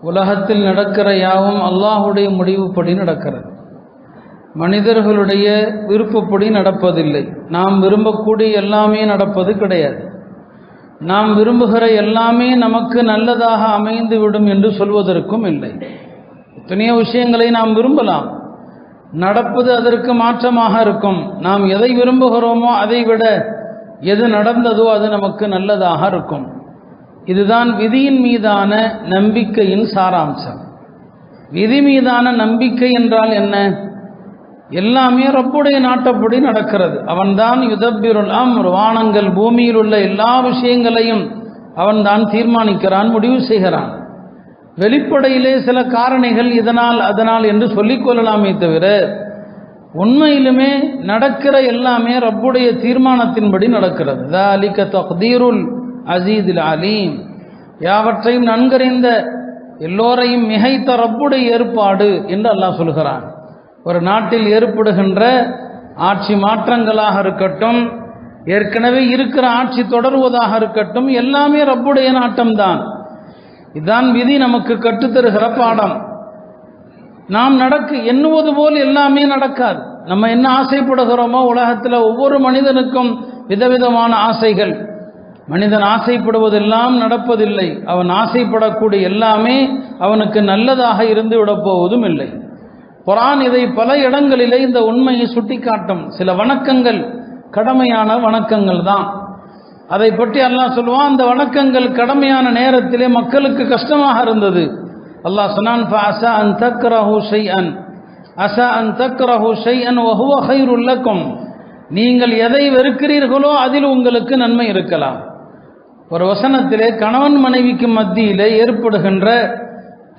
உலகத்தில் நடக்கிற யாவும் அல்லாஹுடைய முடிவுப்படி நடக்கிறது. மனிதர்களுடைய விருப்பப்படி நடப்பதில்லை. நாம் விரும்பக்கூடிய எல்லாமே நடப்பது கிடையாது. நாம் விரும்புகிற எல்லாமே நமக்கு நல்லதாக அமைந்து விடும் என்று சொல்வதற்கும் இல்லை. எத்தனையோ விஷயங்களை நாம் விரும்பலாம், நடப்பது அதற்கு மாற்றமாக இருக்கும். நாம் எதை விரும்புகிறோமோ அதை விட எது நடந்ததோ அது நமக்கு நல்லதாக இருக்கும். இதுதான் விதியின் மீதான நம்பிக்கையின் சாராம்சம். விதி மீதான நம்பிக்கை என்றால் என்ன? எல்லாமே ரப்புடைய நாட்டப்படி நடக்கிறது. அவன்தான் யுதப்பிருல் அம்ர், வானங்கள் பூமியில் உள்ள எல்லா விஷயங்களையும் அவன்தான் தீர்மானிக்கிறான், முடிவு செய்கிறான். வெளிப்படையிலே சில காரணிகள் இதனால் அதனால் என்று சொல்லிக்கொள்ளலாமே தவிர உண்மையிலுமே நடக்கிற எல்லாமே ரப்புடைய தீர்மானத்தின்படி நடக்கிறது. ذَلِكَ تَقْدِيرُ الْعَزِيزِ الْعَلِيمِ, யாவற்றையும் நன்கறிந்த எல்லோரையும் மிகைத்த ரப்புடைய ஏற்பாடு என்று அல்லாஹ் சொல்கிறான். ஒரு நாட்டில் ஏற்படுகின்ற ஆட்சி மாற்றங்களாக இருக்கட்டும், ஏற்கனவே இருக்கிற ஆட்சி தொடர்வதாக இருக்கட்டும், எல்லாமே ரப்புடைய நாட்டம்தான். இதுதான் விதி நமக்கு கற்றுத்தருகிற பாடம். நாம் எண்ணுவது போல் எல்லாமே நடக்காது. நம்ம என்ன ஆசைப்படுகிறோமோ, உலகத்தில் ஒவ்வொரு மனிதனுக்கும் விதவிதமான ஆசைகள். மனிதன் ஆசைப்படுவதெல்லாம் நடப்பதில்லை. அவன் ஆசைப்படக்கூடிய எல்லாமே அவனுக்கு நல்லதாக இருந்து விடப்போவதும் இல்லை. குர்ஆன் இதை பல இடங்களிலே இந்த உண்மையை சுட்டிக்காட்டும். சில வணக்கங்கள் கடமையான வணக்கங்கள் தான். அதை பற்றி அல்லாஹ் சொல்லுவான், அந்த வணக்கங்கள் கடமையான நேரத்திலே மக்களுக்கு கஷ்டமாக இருந்தது. அல்லாஹ் சொன்னான், ஃபஅஸா அன் தக்ரஹு ஷைஅன் அஸா அன் தக்ரஹு ஷைஅன் வஹுவ கைருல் லக்கும், நீங்கள் எதை வெறுக்கிறீர்களோ அதில் உங்களுக்கு நன்மை இருக்கலாம். ஒரு வசனத்திலே கணவன் மனைவிக்கு மத்தியிலே ஏற்படுகின்ற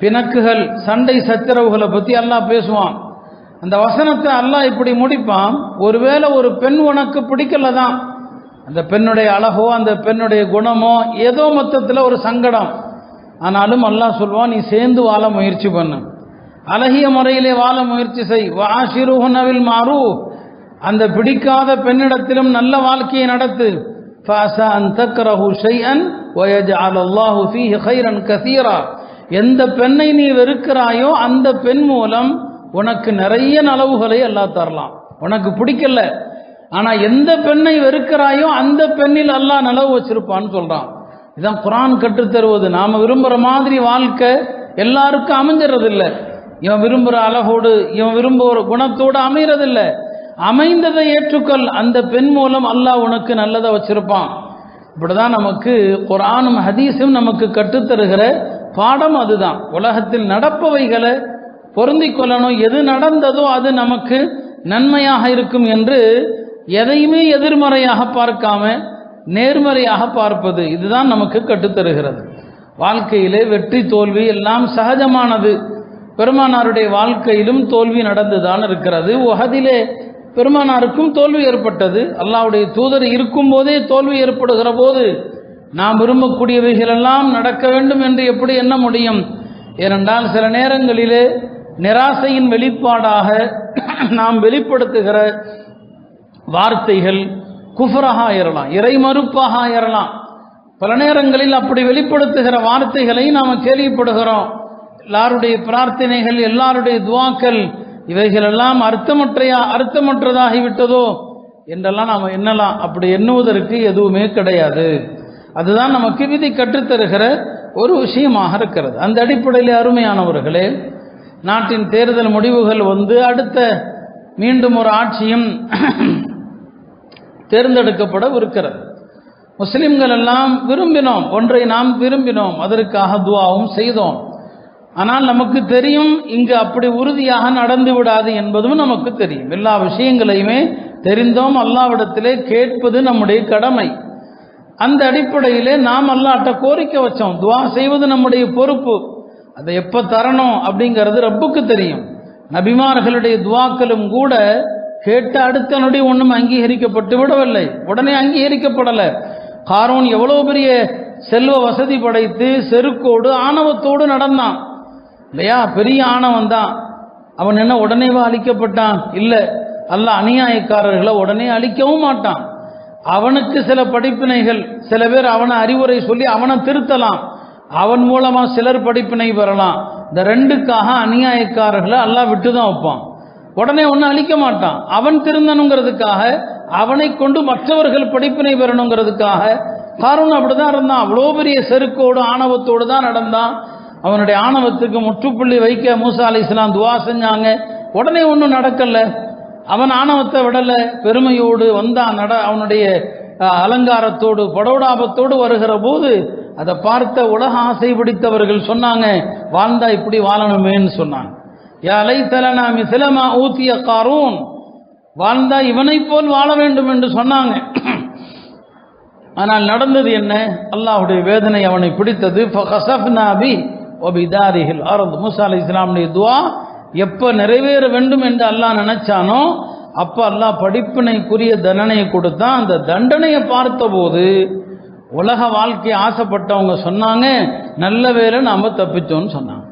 பிணக்குகள், சண்டை சச்சரவுகளை பற்றி அல்லாஹ் பேசுவான். அந்த வசனத்தை அல்லாஹ் இப்படி முடிப்பான், ஒருவேளை ஒரு பெண் உனக்கு பிடிக்கல தான், அந்த பெண்ணுடைய அழகோ அந்த பெண்ணுடைய குணமோ ஏதோ மொத்தத்தில் ஒரு சங்கடம், ஆனாலும் அல்லாஹ் சொல்வான், நீ சேர்ந்து வாழ முயற்சி பண்ணு, அழகிய முறையிலே வாழ முயற்சி செய். வஆஷிருஹுன்ன பில் மஅரூஃப், அந்த பிடிக்காத பெண்ணிடத்திலும் நல்ல வாழ்க்கையை நடத்து. ஃபஅஸா அன் தக்ரஹு ஷைஅன் வயஜஅல் அல்லாஹு ஃபீஹி கைரன் கஸீரா, எந்த பெண்ணை நீ வெறுக்கிறாயோ அந்த பெண் மூலம் உனக்கு நிறைய நலவுகளை அல்லாஹ் தரலாம். உனக்கு பிடிக்கல, ஆனா எந்த பெண்ணை வெறுக்கிறாயோ அந்த பெண்ணில் அல்லாஹ் நலவு வச்சிருப்பான்னு சொல்றான். இதான் குர்ஆன் கற்றுத்தருவது. நாம விரும்புகிற மாதிரி வாழ்க்கை எல்லாருக்கும் அமைஞ்சிடறதில்லை. இவன் விரும்புகிற அழகோடு, இவன் விரும்புகிற குணத்தோடு அமைகிறதில்லை. அமைந்ததை ஏற்றுக்கொள், அந்த பெண் மூலம் அல்லாஹ் உனக்கு நல்லதை வச்சிருப்பான். இப்படிதான் நமக்கு குர்ஆனும் ஹதீஸும் நமக்கு கற்றுத்தருகிற பாடம் அதுதான். உலகத்தில் நடப்பவைகளை பொருந்தி கொள்ளணும், எது நடந்ததோ அது நமக்கு நன்மையாக இருக்கும் என்று எதையுமே எதிர்மறையாக பார்க்காம நேர்மறையாக பார்ப்பது, இதுதான் நமக்கு கற்றுத்தருகிறது. வாழ்க்கையிலே வெற்றி தோல்வி எல்லாம் சகஜமானது. பெருமானாருடைய வாழ்க்கையிலும் தோல்வி நடந்துதான் இருக்கிறது. உஹதிலே பெருமானாருக்கும் தோல்வி ஏற்பட்டது. அல்லாஹ்வுடைய தூதர் இருக்கும் போதே தோல்வி ஏற்படுகிற போது நாம் விரும்பக்கூடியவைகளெல்லாம் நடக்க வேண்டும் என்று எப்படி எண்ண முடியும்? ஏனென்றால் சில நேரங்களிலே நிராசையின் வெளிப்பாடாக நாம் வெளிப்படுத்துகிற வார்த்தைகள் குஃப்ராக ஆயிரலாம், இறை மறுப்பாக ஆயிரலாம். பல நேரங்களில் அப்படி வெளிப்படுத்துகிற வார்த்தைகளை நாம் கேள்விப்படுகிறோம். எல்லாருடைய பிரார்த்தனைகள், எல்லாருடைய துவாக்கள் இவைகளெல்லாம் அர்த்தமற்றதாகிவிட்டதோ என்றெல்லாம் நாம் எண்ணலாம். அப்படி எண்ணுவதற்கு எதுவுமே கிடையாது. அதுதான் நமக்கு விதி கற்றுத்தருகிற ஒரு விஷயமாக இருக்கிறது. அந்த அடிப்படையில் அருமையானவர்களே, நாட்டின் தேர்தல் முடிவுகள் அடுத்த மீண்டும் ஒரு ஆட்சியும் தேர்ந்தெடுக்கப்படவிருக்கிறது. முஸ்லிம்கள் எல்லாம் விரும்பினோம், ஒன்றை நாம் விரும்பினோம், அதற்காக துஆவும் செய்தோம். ஆனால் நமக்கு தெரியும் இங்கு அப்படி உறுதியாக நடந்து விடாது என்பதும் நமக்கு தெரியும். எல்லா விஷயங்களையுமே தெரிந்தோம். அல்லாஹ்விடத்திலே கேட்பது நம்முடைய கடமை. அந்த அடிப்படையிலே நாம் அல்லாஹ்ட்ட கோரிக்கை வச்சோம். துஆ செய்வது நம்முடைய பொறுப்பு. அதை எப்போ தரணும் அப்படிங்கிறது ரப்புக்கு தெரியும். நபிமார்களுடைய துஆக்களும் கூட கேட்ட அடுத்த நொடி ஒன்றும் அங்கீகரிக்கப்பட்டு விடவில்லை, உடனே அங்கீகரிக்கப்படலை. காரூன் எவ்வளோ பெரிய செல்வ வசதி படைத்து செருக்கோடு ஆணவத்தோடு நடந்தான் இல்லையா? பெரிய ஆணவம் தான். அவன் என்ன உடனேவா அழிக்கப்பட்டான்? இல்லை, அல்லாஹ் அநியாயக்காரர்களை உடனே அழிக்கவும் மாட்டான். அவனுக்கு சில படிப்பினைகள், சில பேர் அவனை அறிவுரை சொல்லி அவனை திருத்தலாம். அவன் மூலமாக சிலர் படிப்பினை பெறலாம். இந்த ரெண்டுக்காக அநியாயக்காரர்களை அல்லாஹ் விட்டு தான் வைப்பான். உடனே ஒன்றும் அழிக்க மாட்டான். அவன் திருந்தணுங்கிறதுக்காக, அவனை கொண்டு மற்றவர்கள் படிப்பினை பெறணுங்கிறதுக்காக. காரூன் அப்படிதான் இருந்தான். அவ்வளோ பெரிய செருக்கோடு ஆணவத்தோடு தான் நடந்தான். அவனுடைய ஆணவத்துக்கு முற்றுப்புள்ளி வைக்க மூசா அலைஹிஸ்ஸலாம் துவா செஞ்சாங்க. உடனே ஒன்றும் நடக்கல. அவன் ஆணவத்தை விடலை, பெருமையோடு வந்தான். அவனுடைய அலங்காரத்தோடு படோடாபத்தோடு வருகிற போது அதை பார்த்த உலக ஆசை பிடித்தவர்கள் சொன்னாங்க, வாழ்ந்தா இப்படி வாழணுமேன்னு சொன்னாங்க. யா லைத்தலனா மிஸ்லமா ஊதிய காரூன், வாழ்ந்தா இவனை போல் வாழ வேண்டும் என்று சொன்னாங்க. ஆனால் நடந்தது என்ன? அல்லாஹ்வுடைய வேதனை அவனை பிடித்தது. ஃபகஸஃப்னா பி வபிதாரிஹில் அர்த். மூசா அலைஹிஸ்ஸலாமுடைய துஆ எப்போ நிறைவேற வேண்டும் என்று அல்லாஹ் நினைச்சானோ அப்போ அல்லாஹ் படிப்பினைக்குரிய தண்டனையை கொடுத்தான். அந்த தண்டனையை பார்த்தபோது உலக வாழ்க்கையை ஆசைப்பட்டவங்க சொன்னாங்க, நல்ல வேளை நாம தப்பிச்சோன்னு சொன்னாங்க.